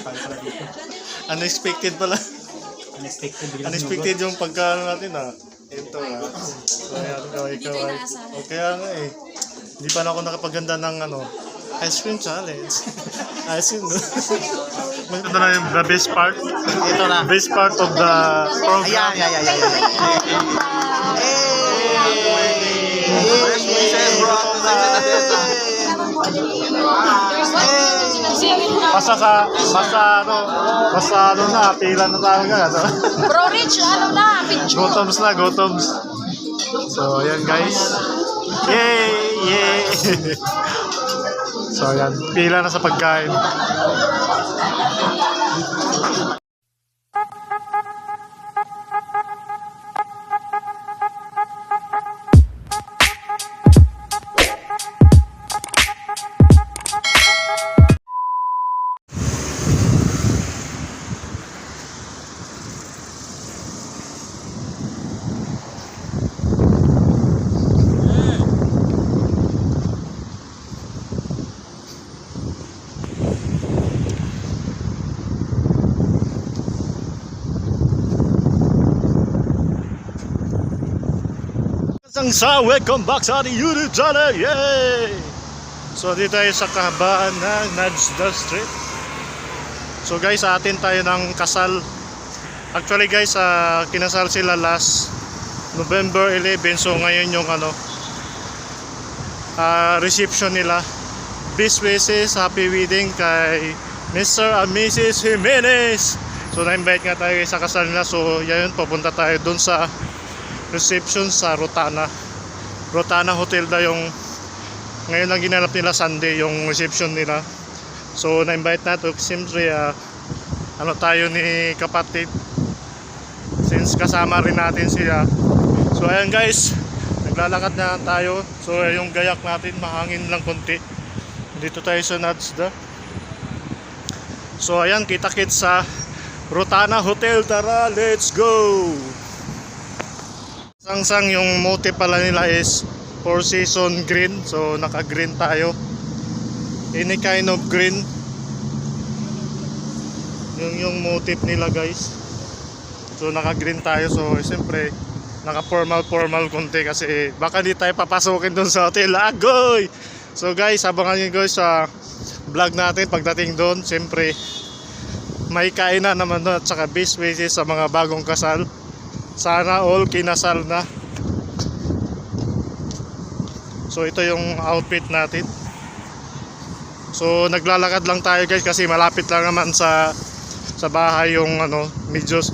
sakay pala dito. Unexpected pala. Unexpected yung pagkaano natin Ito So ayan, kaya nga Hindi pa na ako nakapaganda ng ice cream challenge. Ice cream Ito na yung the best part. Ito na. Best part of the program. Ayan. Best wishes from Basta na, pila na talaga. Bro Rich, picture. Gotoms. So, ayan guys. Yay! So, ayan. Pila na sa pagkain. Welcome back sa ating YouTube channel! Yay! So dito tayo sa kahabaan ng Najda Street. So guys, atin tayo ng kasal. Actually guys, kinasal sila last November 11. So ngayon yung reception nila. Best wishes, happy wedding kay Mr. and Mrs. Jimenez. So na-invite nga tayo sa kasal nila. So yun, papunta tayo dun sa reception sa Rotana Hotel na yung ngayon lang ginanap nila Sunday yung reception nila. So na-invite nato siyempre tayo ni kapatid since kasama rin natin sila. So ayan guys, naglalakad na tayo. So yung gayak natin mahangin lang konti. Dito tayo sa Najda. So ayan, kita-kits sa Rotana Hotel. Tara, let's go! Sangsang yung motif pala nila is 4 season green. So naka green tayo. Any kind of green. Yung motif nila guys. So naka green tayo. So siyempre naka formal konti kasi baka di tayo papasukin dun sa hotel. Agoy! So guys, abangan nyo guys sa vlog natin pagdating dun. Siyempre may kainan naman dun at saka best wishes sa mga bagong kasal. Sana all kinasal na. So ito yung outfit natin. So naglalakad lang tayo guys kasi malapit lang naman sa bahay yung medyo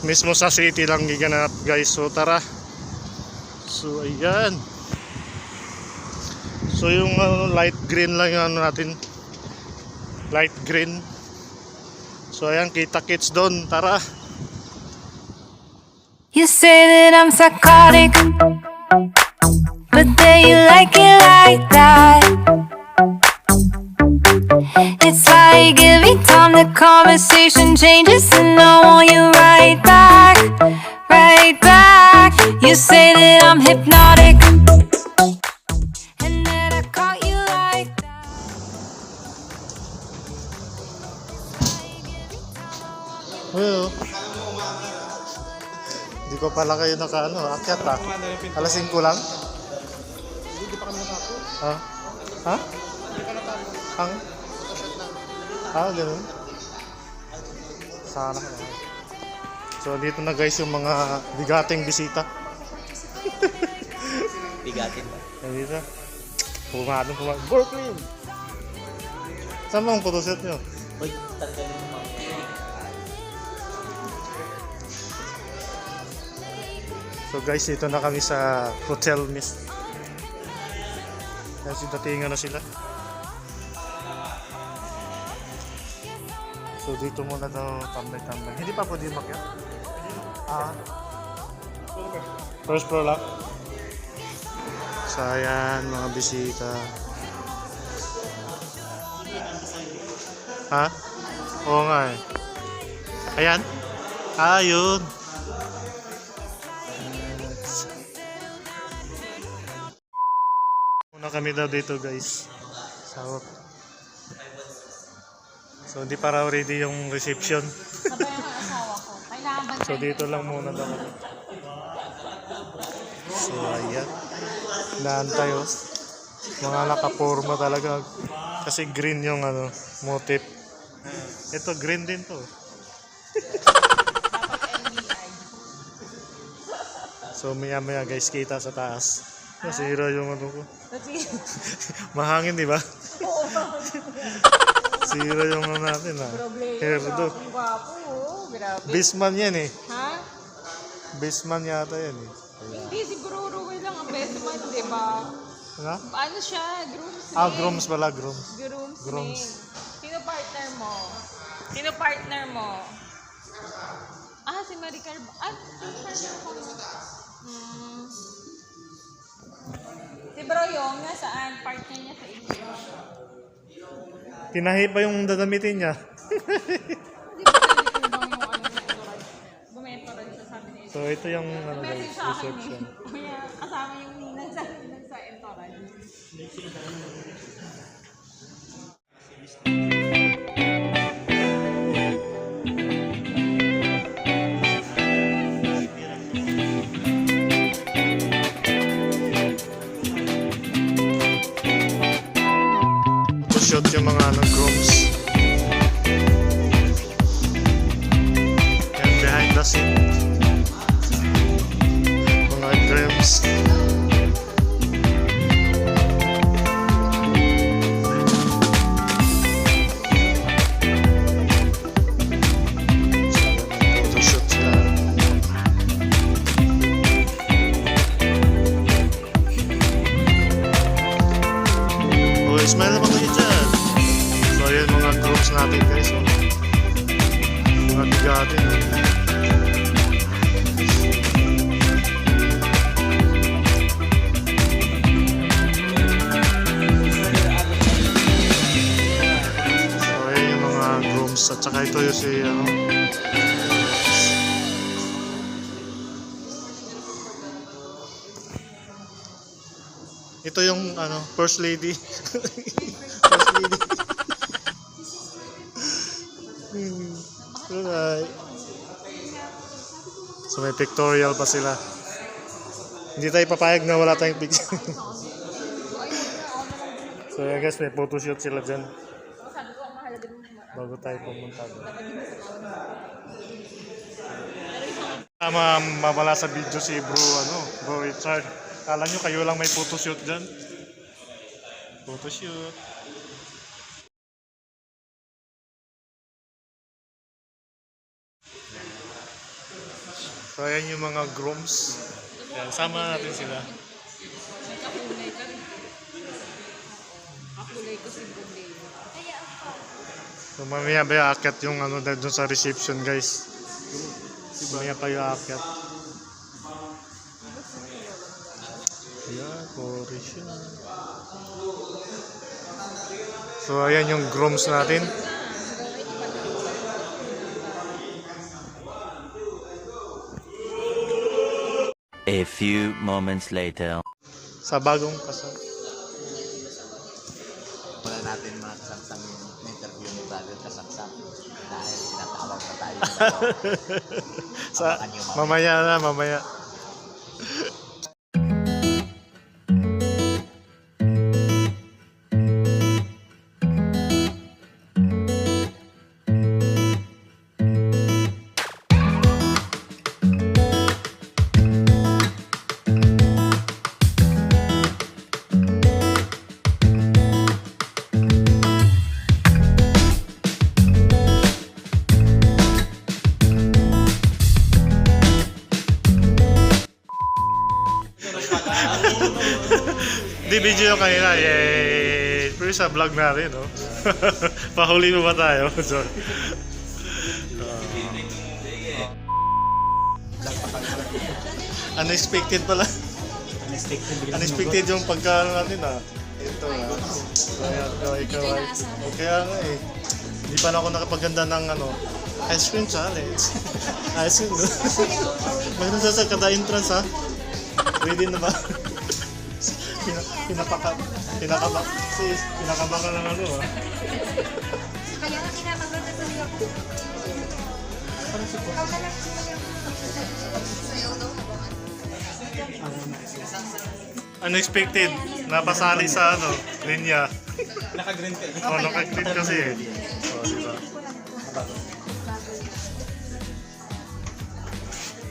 mismo sa city lang giganap guys. So tara. So ayan. So yung light green lang yung natin. Light green. So ayan, kita-kits doon. Tara. You say that I'm psychotic, but then you like it like that. It's like every time the conversation changes and I want you right back, right back. You say that I'm hypnotic and that I caught you like that. Well, hindi ko pala kayo akyat Alas 5 lang? Hindi pa kami natapos. Ha? Ganun. Sana ka naman. So dito na guys yung mga bigating bisita. Bigatin ba? Dito. Pumadong. Brooklyn! Saan ba ang photoset nyo? Uy, tanggalin mo. So guys, dito na kami sa Hotel Mist. Kasi datingan na sila. So dito muna daw tambay-tambay. Hindi pa pwede makyat? First floor lang? So ayan, mga bisita. Ha? Oo nga Ayan. Yun. Muna kami daw dito guys. So So hindi pa raw ready yung reception. Sabay ang asawa ko. Kailangan ba So dito lang muna daw kami. So ayan. Naantay oh. Mga nakaporma talaga. Kasi green yung ano, motif. Ito green din to. So maya maya guys kita sa taas. Nasira yung ano ko. Mahangin di ba? Sira yung ano natin ha. Herdo. Ang gwapo, oh. Grabe. Basement yan eh. Ha? Basement yata yan eh. Hindi, siguro Ruel lang ang best man, di ba? Ano? Ano siya? Groomsman. Ah, grooms pala, grooms. Groomsman. Grooms. Sino partner mo? Sino partner mo? Ah, si Maricar. Ah, sino partner ko? Si Bro Yong, nasaan? Partner niya sa inyo. Tinahi pa yung dadamitin niya. Hindi ba yung ano niya? Bumento rin siya sabi niya. So ito yung ano guys, Message sa akin reception. eh. Kaya kasama yung ninang sa entourage. Shoot yung mga ano, grooms. And behind the scene, mga grooms. Photoshoot sila. Oh, smile naman kayo dyan. So ayan mga groups natin guys. Oh. Mga bigatin. So ayan yung mga groups. At saka ito yung si ano. Ito yung ano, first lady. First lady. Alright. So may pictorial pa sila. Hindi tayo papayag na wala tayong picture. So yeah guys, may photoshoot sila dyan. Bago tayo pumunta doon. Mawala sa video si Bro Richard. Kala nyo kayo lang may photoshoot dyan. Photoshoot. So ayan yung mga grooms. Ayan, sama natin sila. May kakulay ka rin. Kakulay ko si Bunday. So mamaya ba aakyat yung ano dahil dun sa reception guys. Mamaya pa yung aakyat. Ayan, Cory siya. So ayan yung grooms natin. A few moments later. Sa bagong kasal. Wala natin mga kasangsang yung interview ni Brother Kasangsang dahil tinatawag na tayo. Sa mamaya na, mamaya. Di video yung kanina, yay! Pero sa vlog natin, no? Pahuli mo ba tayo? So, unexpected pala. Unexpected yung pagkaano natin, ha? Ito, ha? Ikaw, kaya nga eh. Hindi pa na ako nakapaganda ng ano, ice cream challenge. Ice cream, no? Mayroon sa kada entrance, ha? Ready na ba? Pinakaba ka ng ano, ha? Kaya nga Unexpected. Napasali sa ano, linya. Naka-green ka eh. Oh, naka-green kasi eh. Oh, diba?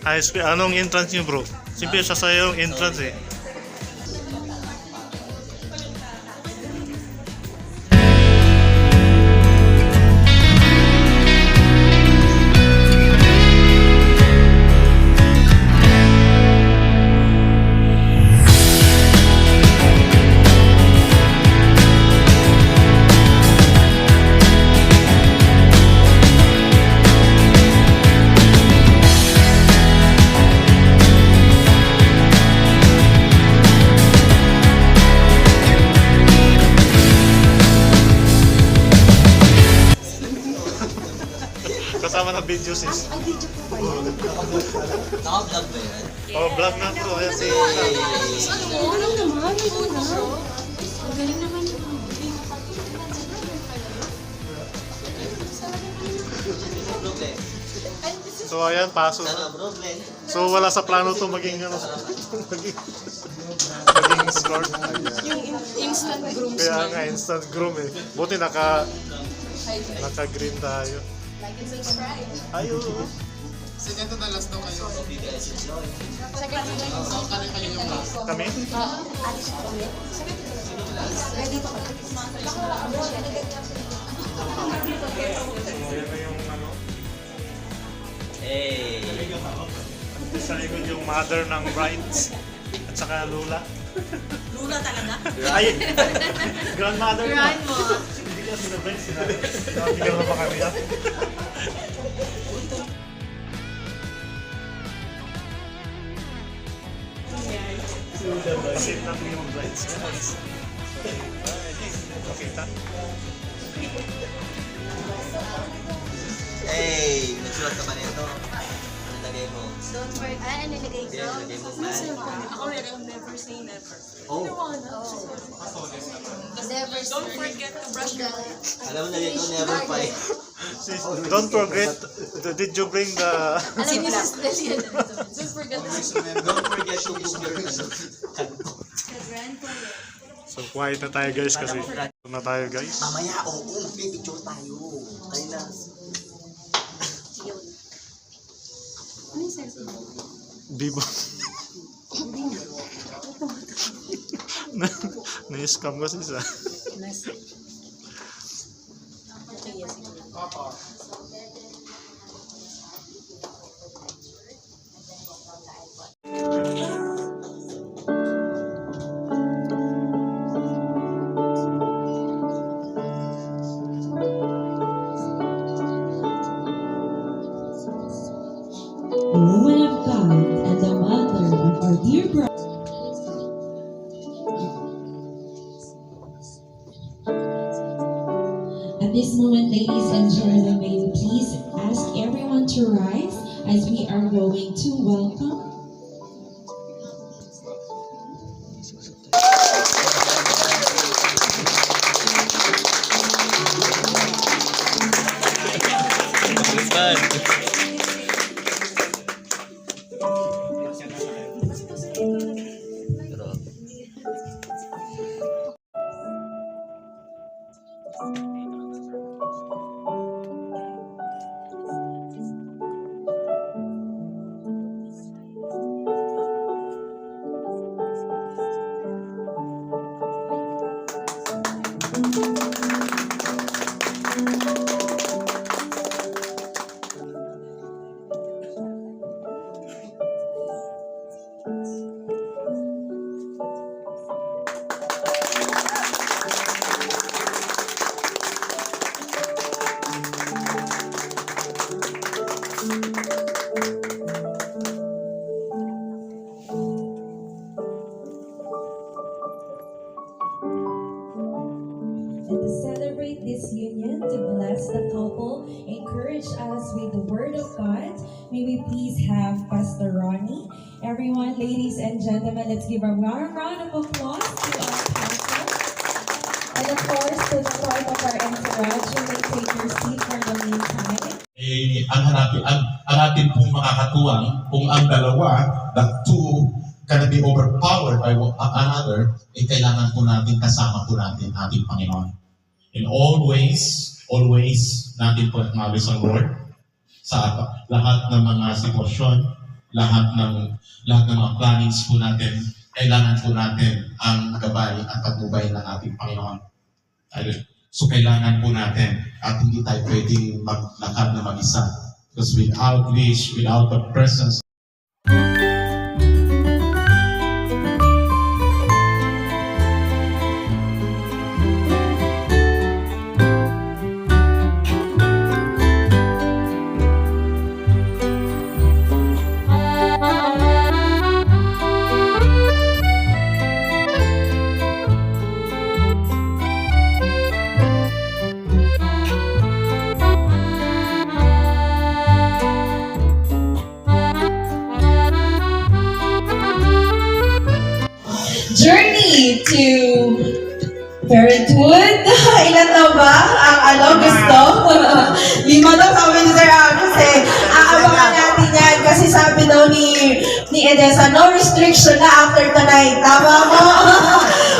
High school, anong entrance niyo bro? Simple siya sa'yo yung entrance eh. Kasama na video sis. Naka-vlog ba yan? Oh, vlog na bro. Ayan si Problem. So ayan, paso. Ano problem? So wala sa plano to maging ano, maging escort. Instant groom. Kaya nga instant groom eh. Buti naka-green tayo. Ayo. Second to the last daw kayo. Kami? Hey! Sa likod yung mother ng brides at saka Lula. Lula talaga? Ay! Grandmother na. Hindi ka sila brides sila. Bigyan mo ba kami na? Kasi natin yung brides. Pakita. Hey! Nagsulat ka pa nito. Ano lagay mo? Don't worry. Ano nilagay ko? Yan, lagay mo man. Ako rin, I'll never say never. Oh! Never Don't forget to brush your Alam mo na dito, never fight. Sis, don't forget, did you bring the... Alam niyo sis Delia. Don't forget to Don't forget to book your So quiet na tayo guys kasi na tayo guys. Mamaya, oo, magpipicture tayo. Tayo na. Ano yung cellphone? Di ba? Na-scam kasi sa... the woman of God and the mother of our dear brother. At this moment, ladies and gentlemen, may we please ask everyone to rise as we are going to welcome and to celebrate this union, to bless the couple, encourage us with the word of God. May we please have Pastor Ronnie. Everyone, ladies and gentlemen, let's give a warm round of applause to our pastor. And of course, to the part of our entourage, who may take your seat for the meantime. Ang atin pong makakatuwang kung ang dalawa, the two, can be overpowered by another, kailangan po natin kasama po natin ating Panginoon. In always natin po acknowledge ang Lord sa lahat ng mga sitwasyon, lahat ng mga plannings po natin, kailangan po natin ang gabay at patnubay ng ating Panginoon. So kailangan po natin at hindi tayo pwedeng maglakad na mag-isa. Because without this, without the presence Journey to parenthood. Ilan na ba ang gusto? 5 daw sabi ni Sir kasi aabangan natin yan kasi sabi daw ni Edessa, no restriction na after tonight. Tama mo?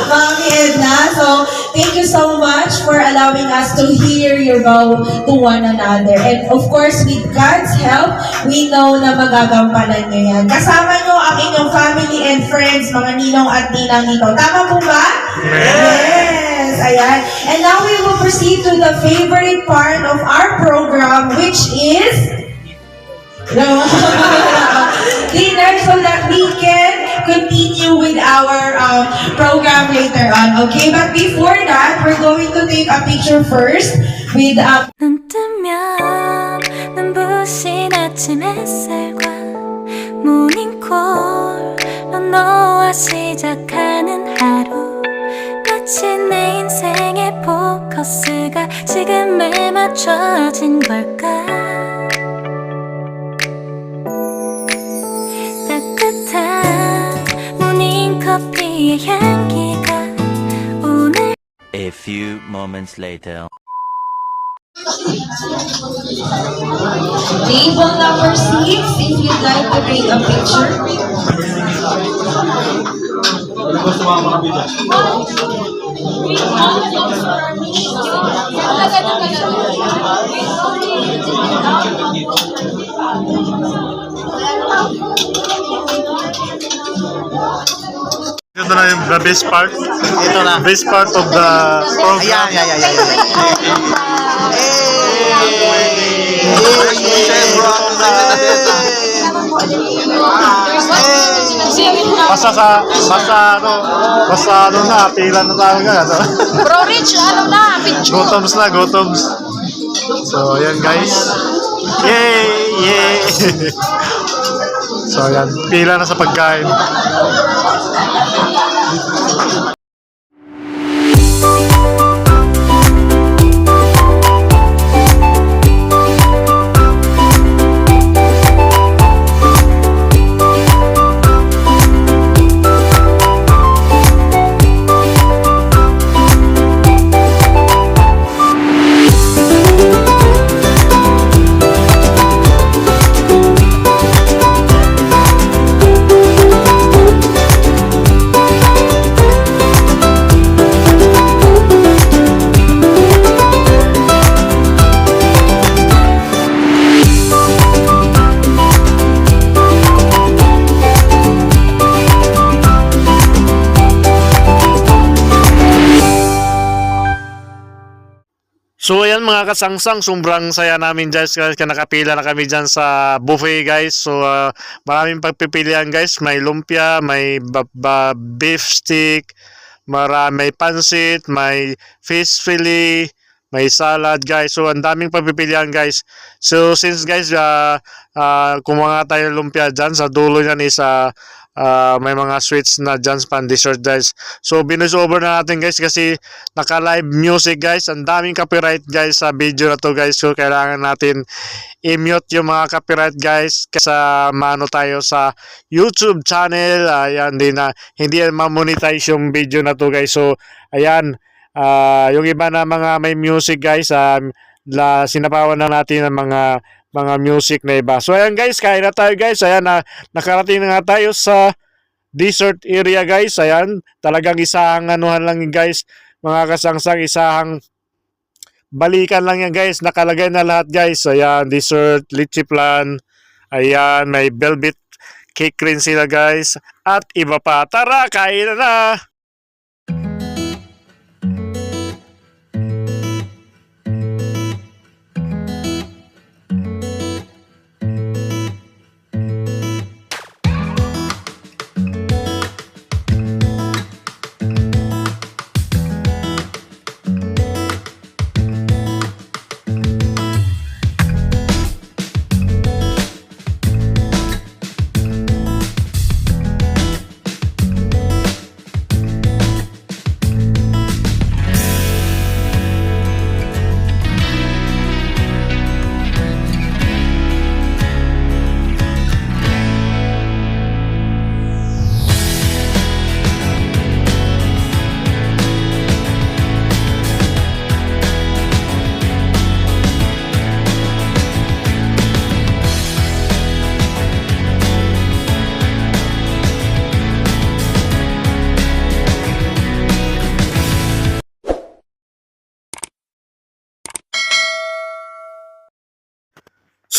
Mami Edna. So, thank you so much for allowing us to hear your vow to one another. And of course, with God's help, we know na magagampanan nyo yan. Kasama nyo ang inyong family and friends, mga ninong at ninang nito. Tama po ba? Yes! Ayan. And now we will proceed to the favorite part of our program, which is dinner, so that we can continue with our program later on. Okay, but before that, we're going to take a picture first with 눈 뜨면 눈부신 아침 햇살과 모닝콜로 너와 시작하는 하루 마치 내 인생의 포커스가 지금에 맞춰진 걸까 따뜻한 모닝커피의 향기가 오늘 A few moments later. table number 6, if you'd like to take a picture. Ito na yung the best part. Ito na. Best part of the program. Ayan. Basta ano na, pila na tayo nga. Bro Rich, ano na, picture. Gotoms. So, ayan guys. Yay! So, ayan, pila na sa pagkain. So ayan mga kasangsang, sobrang saya namin guys kasi nakapila na kami dyan sa buffet guys. So maraming pagpipilian guys, may lumpia, may beef stick, may pansit, may fish fillet, may salad guys. So ang daming pagpipilian guys. So since guys kumuha tayo lumpia dyan, sa dulo yan is may mga sweets na dyan pan dessert guys. So binus over na natin guys kasi naka live music guys. Ang daming copyright guys sa video na to guys. So kailangan natin i-mute yung mga copyright guys kasi mano tayo sa YouTube channel. Ayan din na hindi ma-monetize yung video na to guys. So ayan, yung iba na mga may music guys, sinapawan na natin ng mga music na iba. So ayan guys, kain na tayo guys. Ayan, nakarating na nga tayo sa desert area guys. Ayan, talagang isang anuhan lang yun, guys. Mga kasangsang, isang balikan lang yan guys. Nakalagay na lahat guys. Ayan, dessert, lychee flan. Ayan, may velvet cake rin sila guys. At iba pa. Tara, kain na!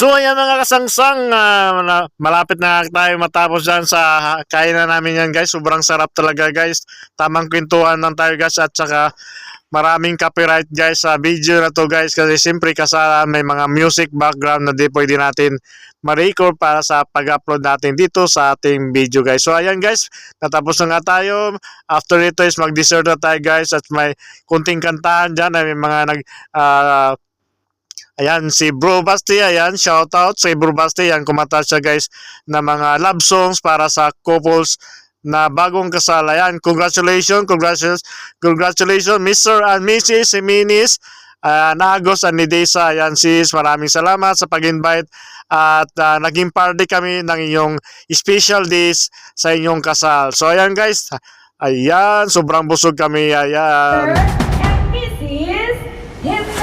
So ayan mga kasangsang, malapit na tayo matapos dyan sa kainan namin yan guys. Sobrang sarap talaga guys. Tamang kwentuhan lang tayo guys, at saka maraming copyright guys sa video na to guys. Kasi siyempre kasama may mga music background na di pwede natin ma-record para sa pag-upload natin dito sa ating video guys. So ayan guys, natapos na nga tayo. After ito is mag-dessert na tayo guys, at may kunting kantahan dyan. May mga ayan, si Bro Basti, ayan, shoutout si Bro Basti, ayan, kumanta siya guys na mga love songs para sa couples na bagong kasal. Ayan, congratulations, Mr. and Mrs. Jimenez, Nagos and Nidesa. Ayan sis, maraming salamat sa pag-invite, at naging party kami ng inyong special days sa inyong kasal. So ayan guys, ayan, sobrang busog kami, ayan. And Mrs. Jimenez.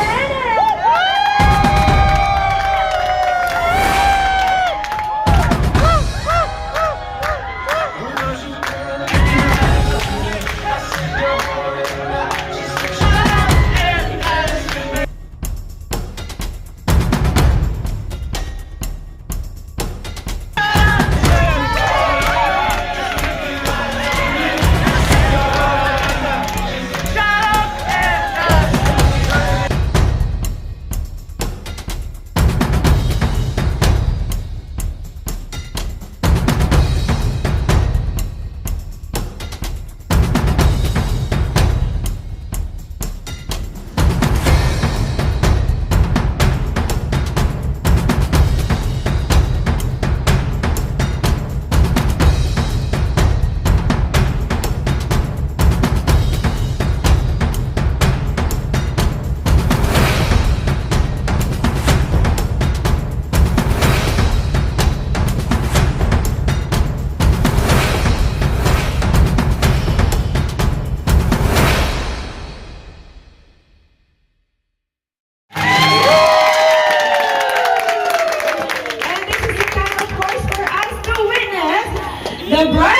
The bride